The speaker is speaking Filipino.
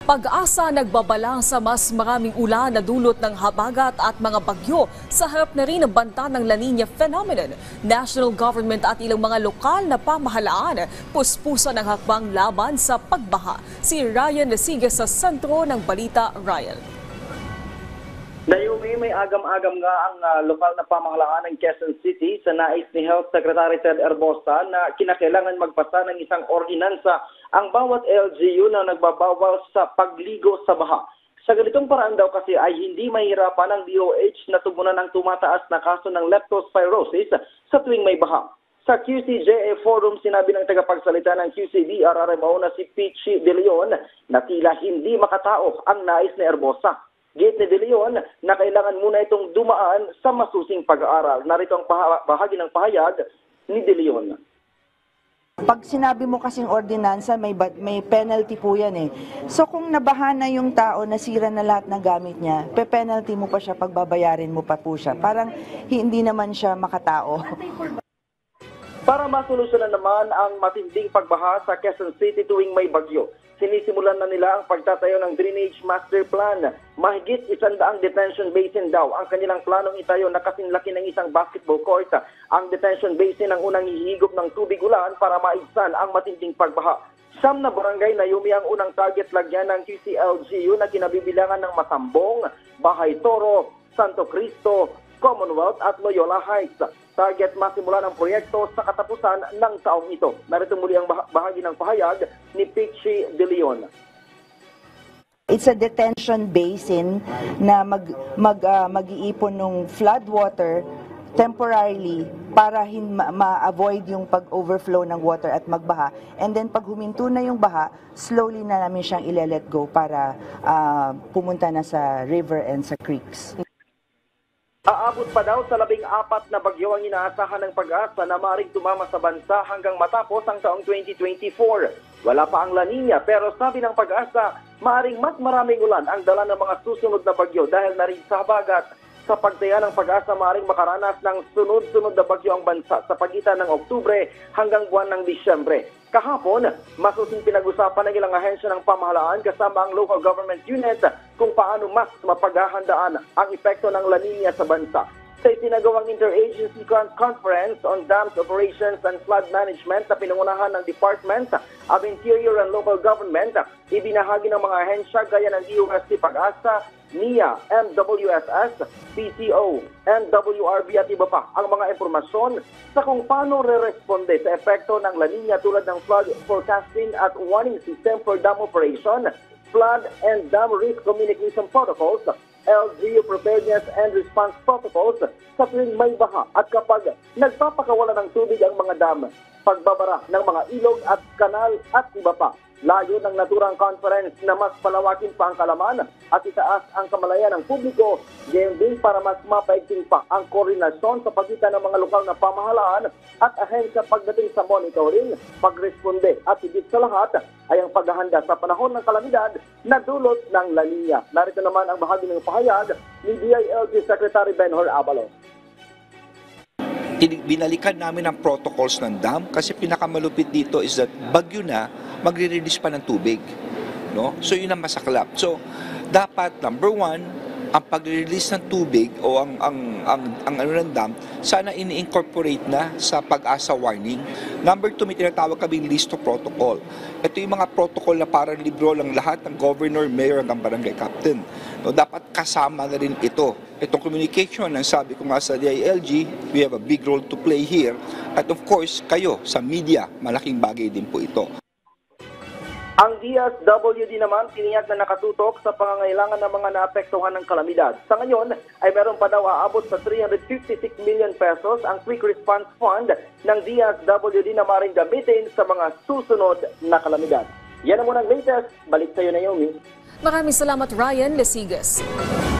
Pag-asa nagbabala sa mas maraming ulan na dulot ng habagat at mga bagyo sa harap na rin ng banta ng La Nina phenomenon. National government at ilang mga lokal na pamahalaan puspusan ng hakbang laban sa pagbaha. Si Ryan Lesigas sa sentro ng balita. Ryan. Naomi, may agam-agam nga ang lokal na pamahalaan ng Quezon City sa nais ni Health Secretary Ted Herbosa na kinakailangan magpasa ng isang ordinansa ang bawat LGU na nagbabawal sa pagligo sa baha. Sa ganitong paraan daw kasi ay hindi mahirapan ang DOH na tubunan ng tumataas na kaso ng leptospirosis sa tuwing may baha. Sa QCJA Forum, sinabi ng tagapagsalita ng QCBRRMO na si Pichi De Leon na tila hindi makatao ang nais ni Herbosa. Gate ni De Leon na kailangan muna itong dumaan sa masusing pag-aaral. Narito ang bahagi ng pahayag ni De Leon. Pag sinabi mo kasing ordinansa, may penalty po yan eh. So kung nabaha na yung tao, nasira na lahat ng gamit niya, pe-penalty mo pa siya, pagbabayarin mo pa po siya. Parang hindi naman siya makatao. Para masolusyonan naman ang matinding pagbaha sa Quezon City tuwing may bagyo, sinisimulan na nila ang pagtatayo ng Drainage Master Plan. Mahigit 100 detention basin daw ang kanilang planong itayo na kasinlaki ng isang basketball court. Ang detention basin ang unang hihigop ng tubig ulan para maibsan ang matinding pagbaha. Siyam na barangay na yumi ang unang target lagyan ng QCLGU na kinabibilangan ng Masambong, Bahay Toro, Santo Cristo, Commonwealth at Loyola Heights. Target masimulan ang proyekto sa katapusan ng taong ito. Narito muli ang bahagi ng pahayag ni Pichi De Leon. It's a detention basin na mag-iipon ng flood water temporarily para ma-avoid yung pag-overflow ng water at magbaha. And then pag huminto na yung baha, slowly na namin siyang ile-let go para pumunta na sa river and sa creeks. Aabot pa daw sa 14 na bagyo ang inaasahan ng Pag-asa na maaaring tumama sa bansa hanggang matapos ang taong 2024. Wala pa ang La Nina pero sabi ng Pag-asa, maaaring mas maraming ulan ang dala ng mga susunod na bagyo dahil na rin sa habagat. Sa pagtaya ng Pag-asa, maaaring makaranas ng sunod-sunod na bagyo ang bansa sa pagitan ng Oktubre hanggang buwan ng Disyembre. Kahapon, masusing pinag-usapan ng ilang ahensya ng pamahalaan kasama ang local government unit kung paano mas mapaghahandaan ang epekto ng La Nina sa bansa. Sa itinagawang Interagency Conference on Dams Operations and Flood Management na pinangunahan ng Department of Interior and Local Government, ibinahagi ng mga ahensya gaya ng DOST Pag-asa, NIA, MWSS, PCO, NWRB at iba pa ang mga impormasyon sa kung paano re-responde sa epekto ng La Nina tulad ng flood forecasting at warning system for dam operation, flood and dam risk communication protocols, LGU preparedness and response protocols sa tuwing may baha at kapag nagpapakawala ng tubig ang mga dam, pagbabara ng mga ilog at kanal at iba pa. Layo ng naturang conference na mas palawakin pa ang kalaman at itaas ang kamalayan ng publiko, gayon din para mas mapaigting pa ang koordinasyon sa pagitan ng mga lokal na pamahalaan at ahensya pagdating sa monitoring, pagresponde at higit sa lahat ay ang paghahanda sa panahon ng kalamidad na dulot ng La Nina. Narito naman ang bahagi ng pahayag ni DILG Secretary Benhur Abalos. Binalikan namin ang protocols ng dam kasi pinakamalupit dito is that bagyo na, magre-release pa ng tubig. No? So yun ang masaklap. So dapat number one, ang pag-release ng tubig o ang ano ng dam, sana ini-incorporate na sa Pag-asa warning. Number two, may tinatawag kaming list of protocol. Ito yung mga protocol na parang libro lang lahat ng governor, mayor hanggang barangay captain. No, dapat kasama na rin ito. Itong communication, ang sabi ko nga sa DILG, we have a big role to play here. At of course, kayo sa media, malaking bagay din po ito. Ang DSWD naman tiniyak na nakatutok sa pangangailangan ng mga naapektuhan ng kalamidad. Sa ngayon ay meron pa daw aabot sa 356 million pesos ang Quick Response Fund ng DSWD na maaaring gamitin sa mga susunod na kalamidad. Yan ang munang latest. Balik sa iyo, Naomi. Maraming salamat, Ryan Lesigas.